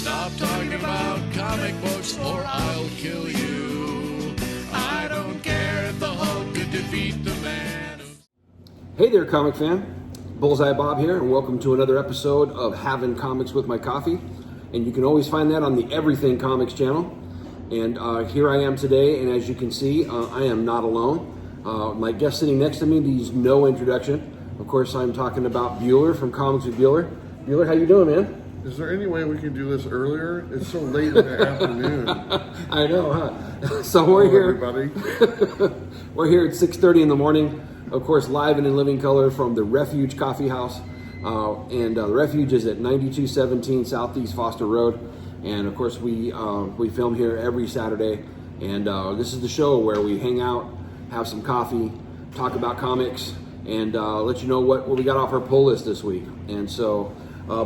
Stop talking about comic books or I'll kill you. I don't care if the Hulk could defeat the man. Hey there, comic fan. Bullseye Bob here, and welcome to another episode of Having Comics with My Coffee. And you can always find that on the Everything Comics channel. And here I am today, and as you can see, I am not alone. My guest sitting next to me needs no introduction. Of course, I'm talking about Bueller from Comics with Bueller. Bueller, how you doing, man? Is there any way we can do this earlier? It's so late in the afternoon. I know, huh? So we're here. Everybody. We're here at 6:30 in the morning. Of course, live and in living color from the Refuge Coffee House. The Refuge is at 9217 Southeast Foster Road. And of course, we film here every Saturday. And this is the show where we hang out, have some coffee, talk about comics, and let you know what we got off our pull list this week. And so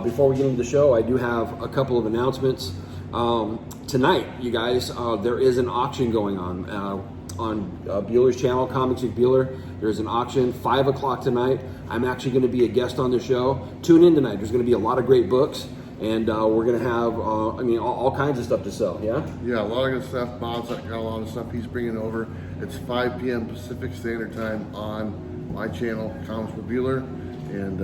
before we get into the show, I do have a couple of announcements. Tonight, you guys, there is an auction going on Bueller's channel, Comics with Bueller. There's an auction, 5 o'clock tonight. I'm actually going to be a guest on the show. Tune in tonight. There's going to be a lot of great books, and we're going to have, all kinds of stuff to sell, yeah? Yeah, a lot of good stuff. Bob's got a lot of stuff he's bringing over. It's 5 p.m. Pacific Standard Time on my channel, Comics with Bueller, and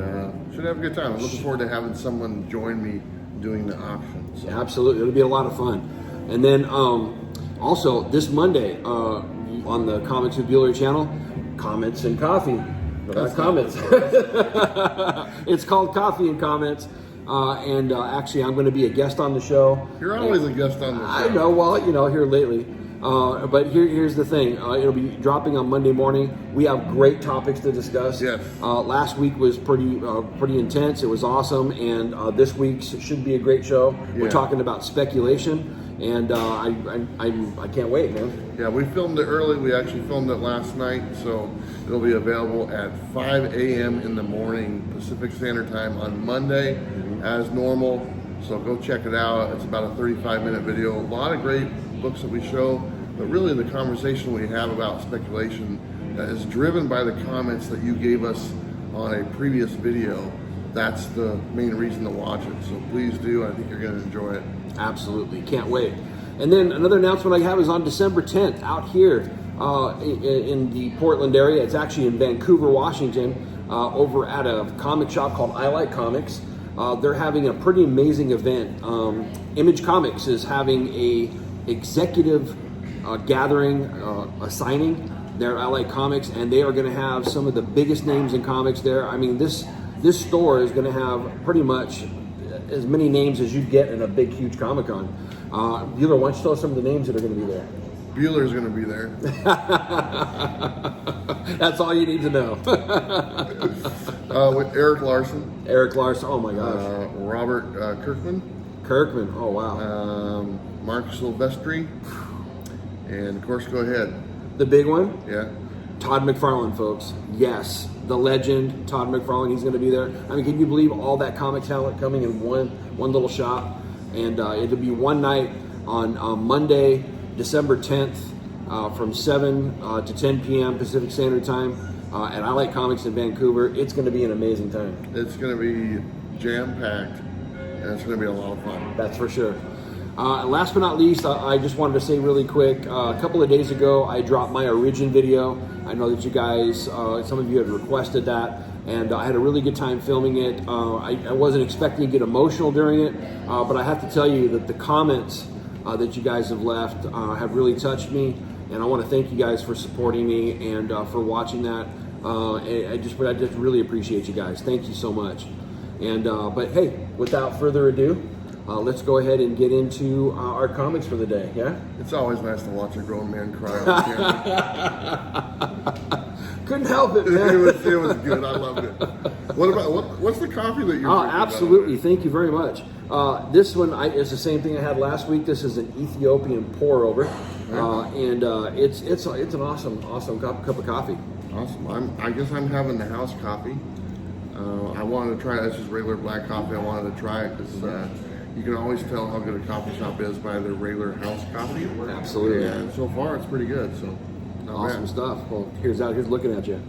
should have a good time. I'm looking forward to having someone join me doing the auction. So. Yeah, absolutely. It'll be a lot of fun. And then also this Monday on the Comics with Bueller channel, Comments and Coffee. Not comments. It's called Coffee and Comments. Actually, I'm going to be a guest on the show. You're always a guest on the show. I know. Well, here lately. But here's the thing. It'll be dropping on Monday morning. We have great topics to discuss. Yes. Last week was pretty intense. It was awesome. And this week's should be a great show. Yeah. We're talking about speculation. And I can't wait, man. Yeah, we filmed it early. We actually filmed it last night. So it'll be available at 5 a.m. in the morning Pacific Standard Time on Monday as normal. So go check it out. It's about a 35-minute video. A lot of great books that we show, but really the conversation we have about speculation is driven by the comments that you gave us on a previous video. That's the main reason to watch it. So please do. I think you're going to enjoy it. Absolutely. Can't wait. And then another announcement I have is on December 10th out here in the Portland area. It's actually in Vancouver, Washington, over at a comic shop called I Like Comics. They're having a pretty amazing event. Image Comics is having a executive gathering, a signing there at I Like Comics, and they are going to have some of the biggest names in comics there. I mean, this store is going to have pretty much as many names as you'd get in a big, huge Comic-Con. Bueller, why don't you tell us some of the names that are going to be there? Bueller's going to be there. That's all you need to know. With Eric Larson. Eric Larson, oh my gosh. Robert Kirkman. Kirkman, oh wow. Mark Silvestri. And of course, go ahead. The big one? Yeah. Todd McFarlane, folks. Yes, the legend, Todd McFarlane, he's going to be there. I mean, can you believe all that comic talent coming in one little shop? And it'll be one night on Monday, December 10th, from 7 to 10 p.m. Pacific Standard Time at I Like Comics in Vancouver. It's going to be an amazing time. It's going to be jam-packed, and it's going to be a lot of fun. That's for sure. Last but not least, I just wanted to say really quick, a couple of days ago, I dropped my Origin video. I know that you guys, some of you had requested that, and I had a really good time filming it. I wasn't expecting to get emotional during it, but I have to tell you that the comments that you guys have left have really touched me, and I want to thank you guys for supporting me and for watching that. I just really appreciate you guys. Thank you so much. And but hey, without further ado, let's go ahead and get into our comics for the day, yeah? It's always nice to watch a grown man cry on camera. Couldn't help it, man. it was good. I loved it. What's the coffee that you're drinking? Absolutely. Thank you very much. This one is the same thing I had last week. This is an Ethiopian pour over, and it's an awesome cup of coffee. Awesome. I guess I'm having the house coffee. I wanted to try it. It's just regular black coffee. I wanted to try it because you can always tell how good a coffee shop is by their regular house coffee. Absolutely. And so far, it's pretty good. So awesome stuff. Well, here's looking at you.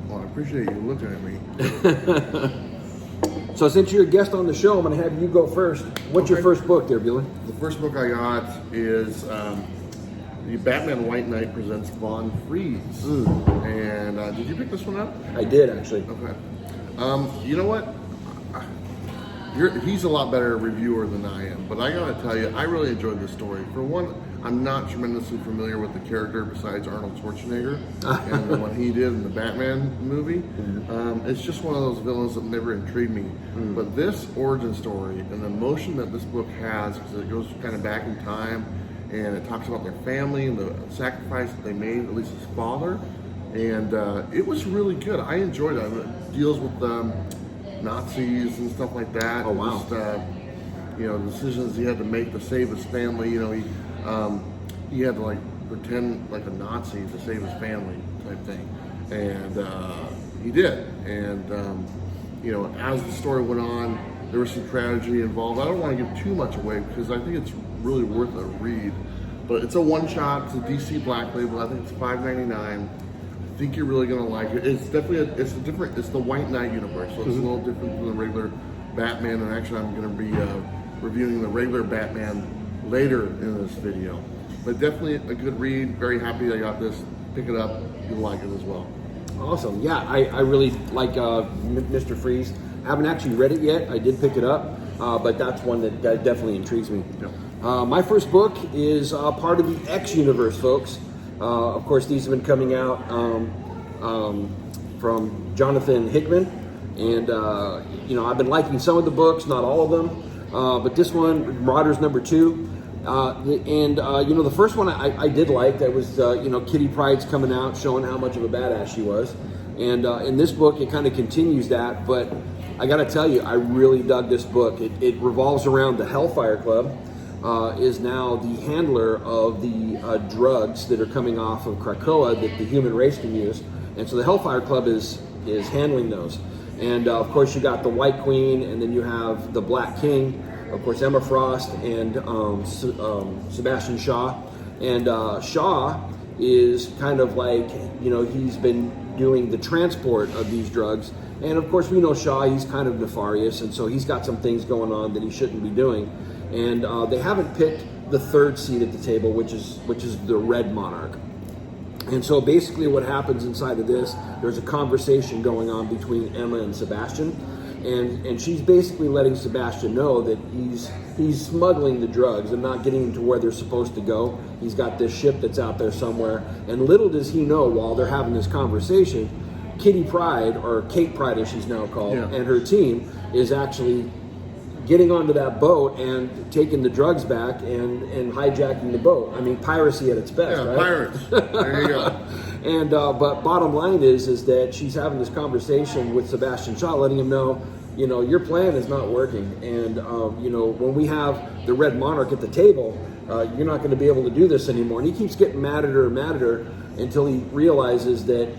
Well, I appreciate you looking at me. So since you're a guest on the show, I'm going to have you go first. What's your first book there, Bueller? The first book I got is the Batman White Knight presents Von Freeze. And did you pick this one up? I did, actually. Okay. You know what? He's a lot better reviewer than I am, but I gotta tell you, I really enjoyed this story. For one, I'm not tremendously familiar with the character besides Arnold Schwarzenegger and the one he did in the Batman movie. It's just one of those villains that never intrigued me. But this origin story and the emotion that this book has, because it goes kind of back in time, and it talks about their family and the sacrifice that they made, at least his father, and it was really good. I enjoyed it. It deals with Nazis and stuff like that. Oh, wow. Just, decisions he had to make to save his family. You know, he had to like pretend like a Nazi to save his family type thing, and he did. And as the story went on, there was some tragedy involved. I don't want to give too much away because I think it's really worth a read. But it's a one-shot. It's a DC Black Label. I think it's $5.99. I think you're really gonna like it. It's definitely it's the White Knight universe, so it's a little different from the regular Batman. And actually, I'm gonna be reviewing the regular Batman later in this video. But definitely a good read. Very happy I got this. Pick it up. You'll like it as well. Awesome. Yeah, I really like Mr. Freeze. I haven't actually read it yet. I did pick it up, but that's one that definitely intrigues me. Yeah. My first book is part of the X universe, folks. Of course, these have been coming out from Jonathan Hickman, and I've been liking some of the books, not all of them, but this one, Marauders #2, the first one I did like. That was Kitty Pryde's coming out, showing how much of a badass she was, and in this book it kind of continues that. But I got to tell you, I really dug this book. It revolves around the Hellfire Club. Is now the handler of the drugs that are coming off of Krakoa that the human race can use, and so the Hellfire Club is handling those. And of course, you got the White Queen, and then you have the Black King, of course, Emma Frost and Sebastian Shaw. And Shaw is kind of like he's been doing the transport of these drugs, and of course we know Shaw. He's kind of nefarious, and so he's got some things going on that he shouldn't be doing. And they haven't picked the third seat at the table, which is the Red Monarch. And so basically what happens inside of this, there's a conversation going on between Emma and Sebastian, and she's basically letting Sebastian know that he's smuggling the drugs and not getting them to where they're supposed to go. He's got this ship that's out there somewhere, and little does he know, while they're having this conversation, Kitty Pryde, or Kate Pryde as she's now called, and her team is actually getting onto that boat and taking the drugs back and hijacking the boat. I mean, piracy at its best, right? Pirates. There you go. And but bottom line is that she's having this conversation with Sebastian Shaw, letting him know, your plan is not working, and when we have the Red Monarch at the table, you're not going to be able to do this anymore. And he keeps getting mad at her until he realizes that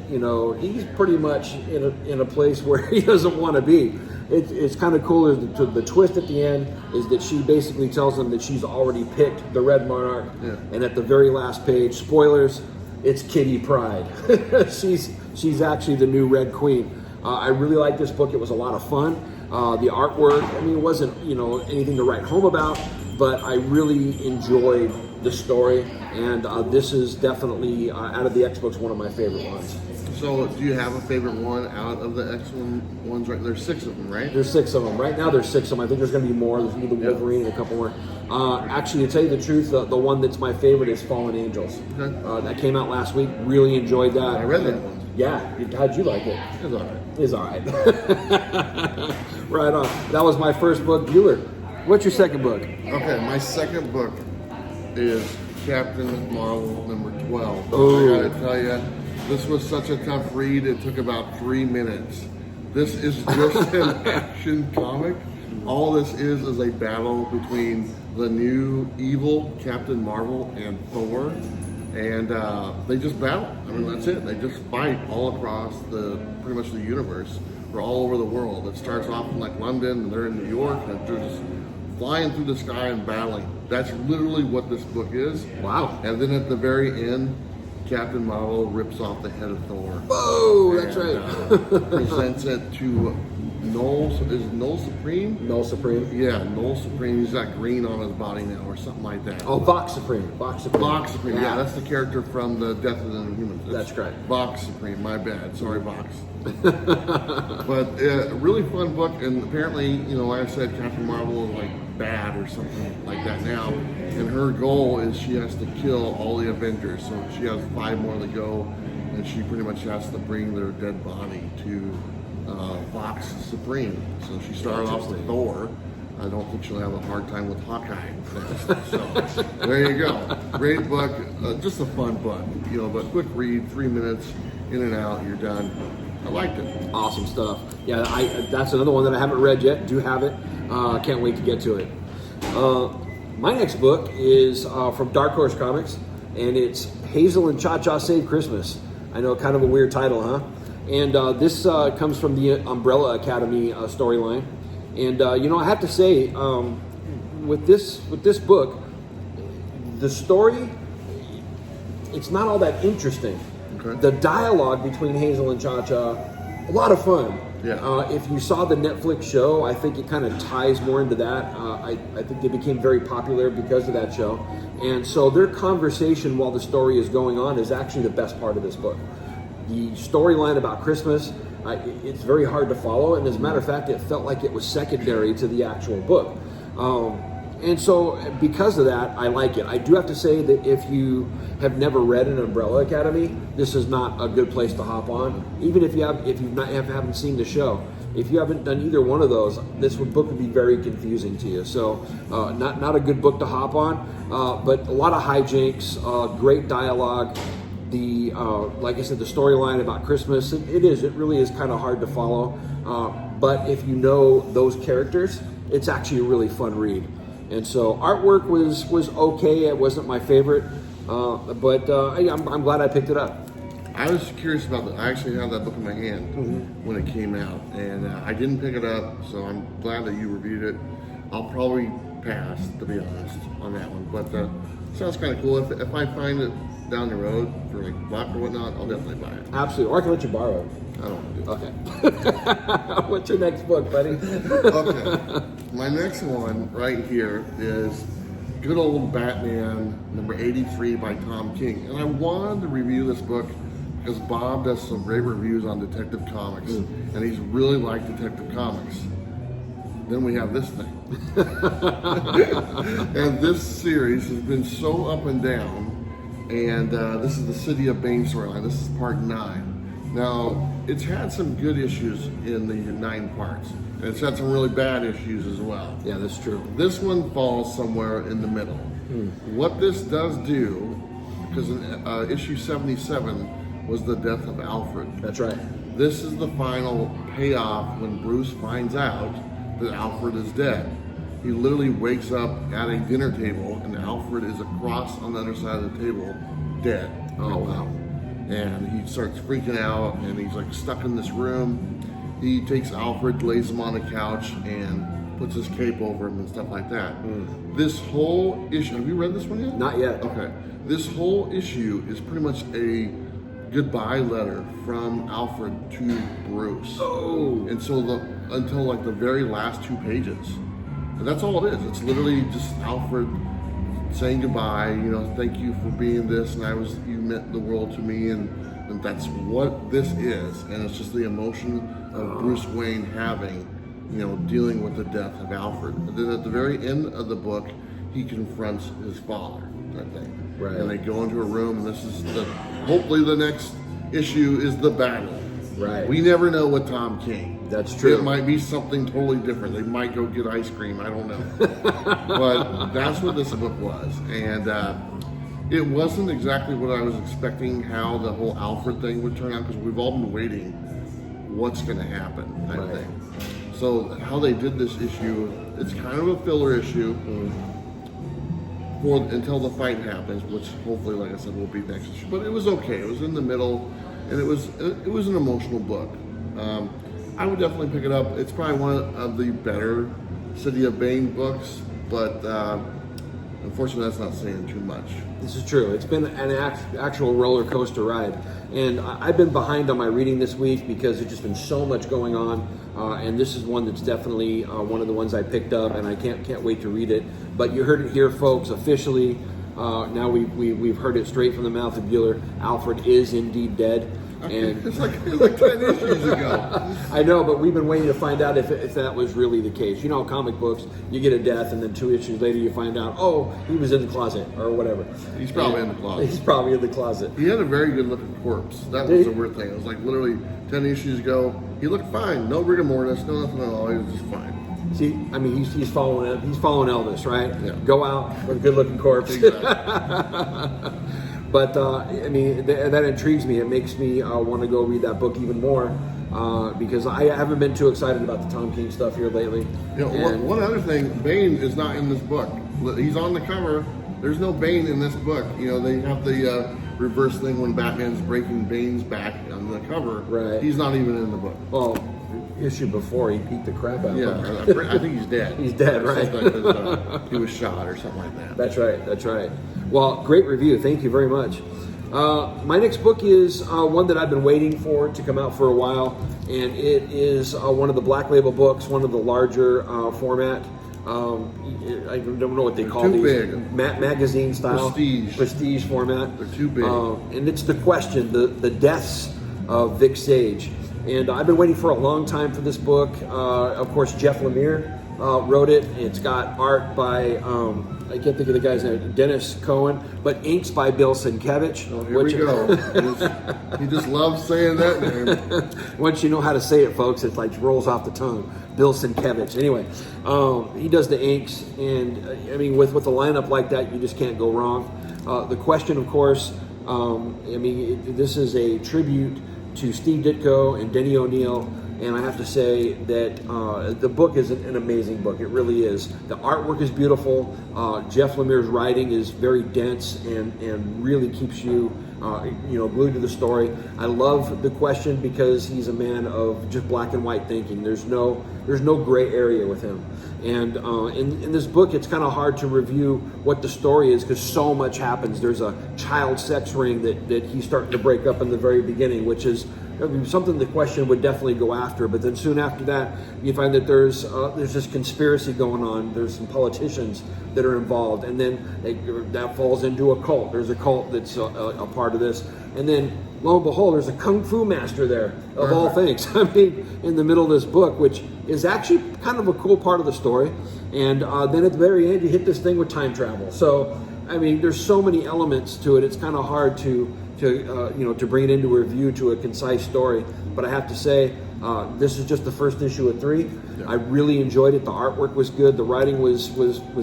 he's pretty much in a place where he doesn't want to be. It's kind of cool. The twist at the end is that she basically tells him that she's already picked the Red Monarch, and at the very last page, spoilers, it's Kitty Pryde. she's actually the new Red Queen. I really like this book. It was a lot of fun. The artwork, it wasn't anything to write home about, but I really enjoyed the story, and this is definitely out of the X books one of my favorite ones. So, do you have a favorite one out of the X ones? Right, there's 6 of them, right? There's 6 of them right now. There's 6 of them. I think there's going to be more. There's going to be the Wolverine and a couple more. Actually, to tell you the truth, the one that's my favorite is Fallen Angels. Okay. That came out last week. Really enjoyed that. I read that one. Yeah, how'd you like it? It's all right. It's all right. Right on. That was my first book. Bueller, what's your second book? Okay, my second book is Captain Marvel #12. Oh. I gotta tell you, this was such a tough read. It took about 3 minutes. This is just an action comic. All this is a battle between the new evil Captain Marvel and Thor, and they just battle. That's it. They just fight all across pretty much the universe, or all over the world. It starts off in like London, and they're in New York, and they're just flying through the sky and battling. That's literally what this book is. Wow. And then at the very end, Captain Marvel rips off the head of Thor. Oh, that's right. Presents it to Noel, is it Noel Supreme? Noel Supreme. Yeah, Noel Supreme. He's got green on his body now, or something like that. Oh, Vox Supreme. Vox Supreme. Vox Supreme. Yeah, that's the character from the Death of the Inhumans. That's correct. Vox Supreme. My bad. Sorry, Vox. But really fun book, and apparently, you know, like I said, Captain Marvel is like bad or something like that now, and her goal is she has to kill all the Avengers. So she has 5 more to go, and she pretty much has to bring their dead body to Vox Supreme. So she started off with Thor. I don't think she'll have a hard time with Hawkeye next. So there you go. Great book, just a fun book, you know, but quick read, 3 minutes, in and out, you're done. I liked it. Awesome stuff. Yeah, that's another one that I haven't read yet. Do have it. Can't wait to get to it. My next book is from Dark Horse Comics, and it's Hazel and ChaCha Save Christmas. I know, kind of a weird title, huh? And this comes from the Umbrella Academy storyline. And you know, I have to say, with this book, the story, it's not all that interesting. Okay. The dialogue between Hazel and ChaCha, a lot of fun. Yeah. If you saw the Netflix show, I think it kind of ties more into that. I think they became very popular because of that show. And so their conversation while the story is going on is actually the best part of this book. The storyline about Christmas, it's very hard to follow. And as a matter of fact, it felt like it was secondary to the actual book. And so because of that, I like it. I do have to say that if you have never read an Umbrella Academy, this is not a good place to hop on. Even if you haven't seen the show. If you haven't done either one of those, this book would be very confusing to you. So not a good book to hop on, but a lot of hijinks, great dialogue. Like I said, the storyline about Christmas, it really is kind of hard to follow. But if you know those characters, it's actually a really fun read. And so artwork was okay. It wasn't my favorite, but I'm glad I picked it up. I was curious about that. I actually had that book in my hand when it came out, and I didn't pick it up, so I'm glad that you reviewed it. I'll probably pass, to be honest, on that one, but sounds kind of cool. If I find it down the road for like block or whatnot, I'll definitely buy it. Absolutely. Or I can let you borrow it. I don't want to do Okay. What's your next book, buddy? Okay. My next one right here is good old Batman number 83 by Tom King. And I wanted to review this book because Bob does some great reviews on Detective Comics. And he's really liked Detective Comics. Then we have this thing. And this series has been so up and down. And this is the City of Bane storyline. This is part 9. Now, it's had some good issues in the 9 parts. And it's had some really bad issues as well. Yeah, that's true. This one falls somewhere in the middle. What this does do, because in issue 77 was the death of Alfred. That's right. This is the final payoff when Bruce finds out that Alfred is dead. He literally wakes up at a dinner table and Alfred is across on the other side of the table, dead. Oh, wow. And he starts freaking out and he's like stuck in this room. He takes Alfred, lays him on a couch and puts his cape over him and stuff like that. This whole issue, have you read this one yet? Not yet. Okay. This whole issue is pretty much a goodbye letter from Alfred to Bruce. Oh. And so until like the very last 2 pages. And that's all it is. It's literally just Alfred saying goodbye, you know, thank you for being this, and you meant the world to me, and that's what this is. And it's just the emotion of Bruce Wayne having, you know, dealing with the death of Alfred. And then at the very end of the book, he confronts his father, I think. Right. And they go into a room, and this is hopefully the next issue is the battle. Right. We never know with Tom King. That's true. It might be something totally different. They might go get ice cream. I don't know. But that's what this book was. And it wasn't exactly what I was expecting how the whole Alfred thing would turn out, because we've all been waiting what's going to happen, I think. So how they did this issue, it's kind of a filler issue until the fight happens, which hopefully, like I said, will be next issue. But it was okay. It was in the middle, and it was an emotional book. I would definitely pick it up. It's probably one of the better City of Bane books, but unfortunately that's not saying too much. This is true. It's been an actual roller coaster ride. And I've been behind on my reading this week because there's just been so much going on. and this is one that's definitely one of the ones I picked up, and I can't wait to read it. But you heard it here, folks, officially. Now we've heard it straight from the mouth of Bueller. Alfred is indeed dead. And it's like 10 issues ago. I know, but we've been waiting to find out if that was really the case. You know, comic books, you get a death, and then 2 issues later you find out, oh, he was in the closet or whatever. He's probably in the closet. He's probably in the closet. He had a very good looking corpse. That was the weird thing. It was like literally 10 issues ago. He looked fine. No rigor mortis, no nothing at all. He was just fine. See, I mean, he's following Elvis, right? Yeah. Go out with a good looking corpse. Exactly. But, I mean, that intrigues me. It makes me want to go read that book even more because I haven't been too excited about the Tom King stuff here lately. You know, one other thing, Bane is not in this book. He's on the cover. There's no Bane in this book. You know, they have the reverse thing when Batman's breaking Bane's back on the cover. Right. He's not even in the book. Well, issue before, he beat the crap out of him. Yeah, I think he's dead. He's dead, right? He was shot or something like that. That's right. Well, great review. Thank you very much. My next book is one that I've been waiting for to come out for a while, and it is one of the Black Label books, one of the larger format. I don't know what they call too these. Big. Magazine style. Prestige format. They're too big. And it's The Question, the deaths of Vic Sage. And I've been waiting for a long time for this book. Of course, Jeff Lemire wrote it. It's got art by, I can't think of the guy's name, Dennis Cohen, but inks by Bill Sienkiewicz. Oh, here we go. He just loves saying that name. Once you know how to say it, folks, it like rolls off the tongue. Bill Sienkiewicz. Anyway, he does the inks, and I mean, with a lineup like that, you just can't go wrong. The Question, of course, this is a tribute to Steve Ditko and Denny O'Neil, and I have to say that the book is an amazing book. It really is. The artwork is beautiful. Jeff Lemire's writing is very dense and really keeps you glued to the story. I love The Question because he's a man of just black and white thinking. There's no gray area with him. And in this book, it's kind of hard to review what the story is because so much happens. There's a child sex ring that he's starting to break up in the very beginning, which is something The Question would definitely go after. But then soon after that, you find that there's this conspiracy going on. There's some politicians that are involved, and then that falls into a cult. There's a cult that's a part of this, and then lo and behold, there's a kung fu master there, of all things. I mean, in the middle of this book, which is actually kind of a cool part of the story. And then at the very end, you hit this thing with time travel. So, I mean, there's so many elements to it. It's kind of hard to bring it into a review to a concise story. But I have to say, this is just the first issue of 3. Yeah. I really enjoyed it. The artwork was good. The writing was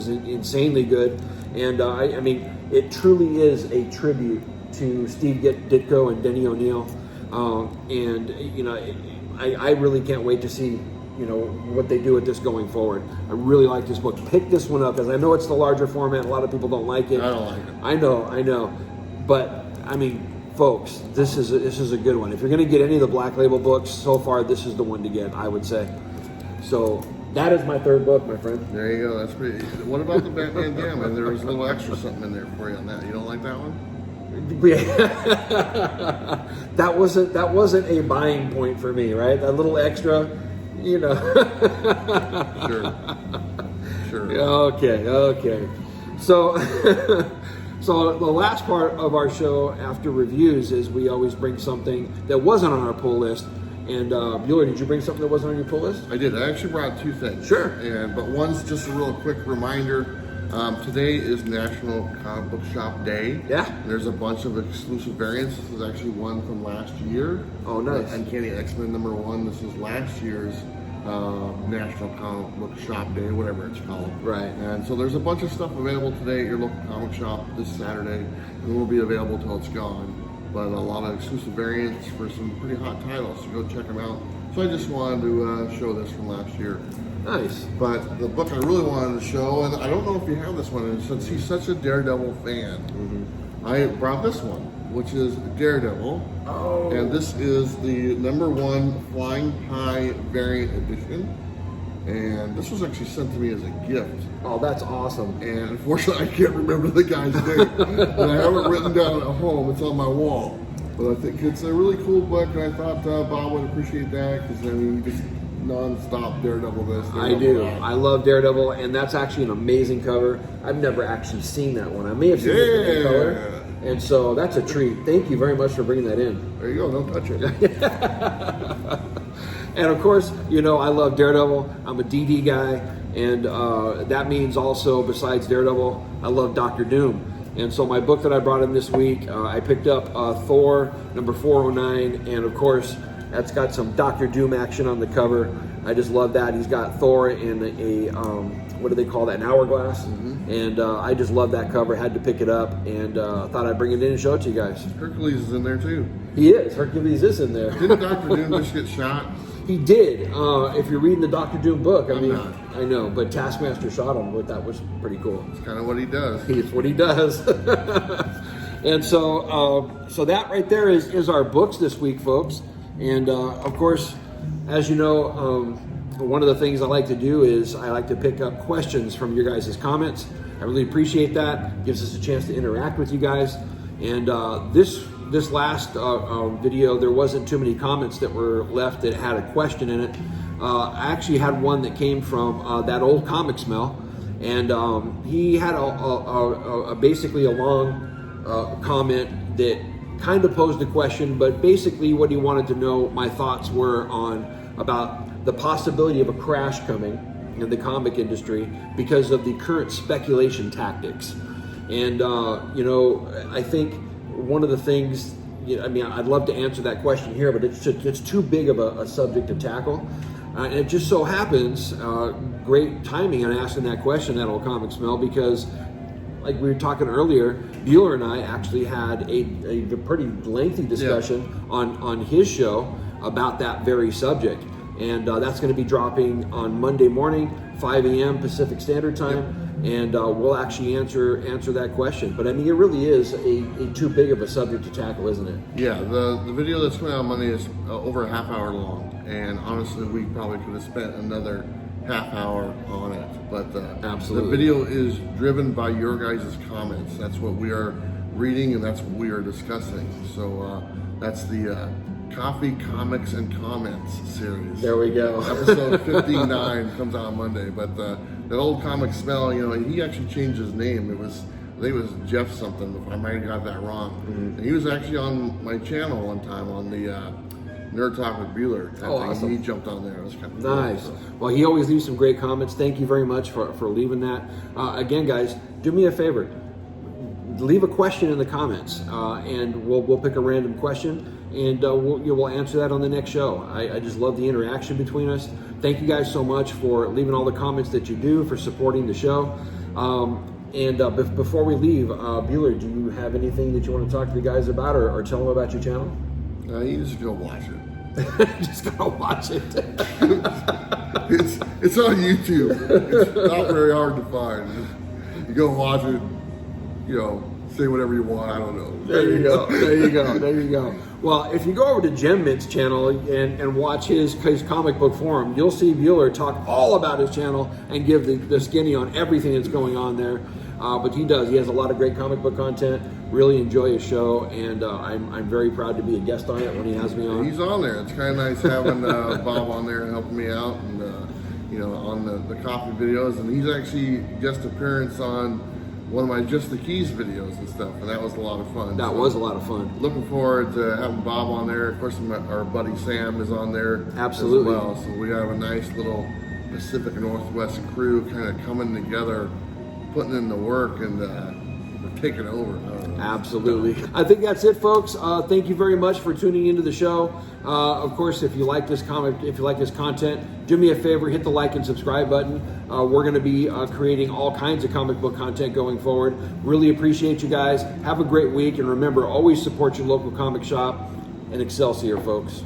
insanely good. And I mean, it truly is a tribute to Steve Ditko and Denny O'Neil. I really can't wait to see what they do with this going forward. I really like this book. Pick this one up because I know it's the larger format. A lot of people don't like it. I don't like it. I know. But I mean, folks, this is a good one. If you're going to get any of the Black Label books so far, this is the one to get, I would say. So that is my 3rd book, my friend. There you go. That's pretty. What about the Batman Gamma? There was a little extra something in there for you on that. You don't like that one? that wasn't a buying point for me, right? That little extra, Sure. Okay. So the last part of our show after reviews is we always bring something that wasn't on our pull list. And Bueller, did you bring something that wasn't on your pull list? I did. I actually brought 2 things. Sure. But one's just a real quick reminder. Today is National Comic Book Shop Day. Yeah. There's a bunch of exclusive variants. This is actually one from last year. Oh, nice. Uncanny X-Men #1. This is last year's National Comic Book Shop Day, whatever it's called. Right. And so there's a bunch of stuff available today at your local comic shop this Saturday. It will be available till it's gone. But a lot of exclusive variants for some pretty hot titles, so go check them out. So I just wanted to show this from last year. Nice. But the book I really wanted to show, and I don't know if you have this one, and since he's such a Daredevil fan, I brought this one, which is Daredevil. Oh. And this is the #1 Flying High variant edition. And this was actually sent to me as a gift. Oh, that's awesome. And unfortunately, I can't remember the guy's name. And I have it written down at home. It's on my wall. But I think it's a really cool book, and I thought Bob would appreciate that because, I mean, non-stop Daredevil this. I do. I love Daredevil, and that's actually an amazing cover. I've never actually seen that one. I may have seen it in color, and so that's a treat. Thank you very much for bringing that in. There you go. Don't touch it. And of course, you know I love Daredevil. I'm a DD guy, and that means also, besides Daredevil, I love Dr. Doom. And so my book that I brought in this week, I picked up Thor number 409, and of course, that's got some Dr. Doom action on the cover. I just love that. He's got Thor in a what do they call that? An hourglass. And I just love that cover. Had to pick it up, and thought I'd bring it in and show it to you guys. Hercules is in there too. He is. Hercules is in there. Didn't Dr. Doom just get shot? He did. If you're reading the Dr. Doom book, I mean, not. I know, but Taskmaster shot him. But that was pretty cool. It's kind of what he does. It's what he does. And so that right there is our books this week, folks. And of course, as you know, one of the things I like to do is I like to pick up questions from your guys' comments. I really appreciate that. Gives us a chance to interact with you guys. And this last video, there wasn't too many comments that were left that had a question in it. I actually had one that came from that old comic smell, and he had basically a long comment that kind of posed a question, but basically what he wanted to know my thoughts were on about the possibility of a crash coming in the comic industry because of the current speculation tactics. And you know, I think one of the things, I mean, I'd love to answer that question here, but it's too big of a subject to tackle. And it just so happens, great timing on asking that question, that old comic smell, because like we were talking earlier, Bueller and I actually had a pretty lengthy discussion on his show about that very subject. And that's going to be dropping on Monday morning, 5 a.m. Pacific Standard Time. And we'll actually answer that question. But I mean, it really is a too big of a subject to tackle, isn't it? Yeah, the video that's coming out on Monday is over a half hour long. And honestly, we probably could have spent another half hour on it. But absolutely, the video is driven by your guys' comments. That's what we are reading, and that's what we are discussing. So that's the Coffee, Comics, and Comments series. There we go. Episode 59 comes out on Monday. But that old comic smell, you know, he actually changed his name. I think it was Jeff something, if I might have got that wrong. And he was actually on my channel one time on the Nerd Talk with Bueller. Oh, awesome. He jumped on there. It was kind of nice. Cool, so. Well, he always leaves some great comments. Thank you very much for leaving that. Again, guys, do me a favor. Leave a question in the comments, and we'll pick a random question, and we'll answer that on the next show. I just love the interaction between us. Thank you guys so much for leaving all the comments that you do, for supporting the show. And before we leave, Bueller, do you have anything that you want to talk to the guys about, or tell them about your channel? You just go watch it. Just gotta watch it. It's on YouTube. It's not very hard to find. You go watch it. You know, say whatever you want. I don't know. There you go. There you go. There you go. Well, if you go over to Gem Mint's channel and watch his comic book forum, you'll see Bueller talk all about his channel and give the skinny on everything that's going on there. But he does. He has a lot of great comic book content. Really enjoy his show, and I'm very proud to be a guest on it when he has me on. He's on there. It's kind of nice having Bob on there and helping me out, and you know, on the coffee videos. And he's actually guest appearance on one of my Just the Keys videos and stuff, and that was a lot of fun. That was a lot of fun. Looking forward to having Bob on there. Of course, our buddy Sam is on there. Absolutely. As well. So we have a nice little Pacific Northwest crew kind of coming together, putting in the work, and we're taking over. Absolutely. I think that's it, folks. Thank you very much for tuning into the show. Of course, if you like this content, do me a favor, hit the like and subscribe button. We're going to be creating all kinds of comic book content going forward. Really appreciate you guys. Have a great week, and remember, always support your local comic shop, and Excelsior, folks.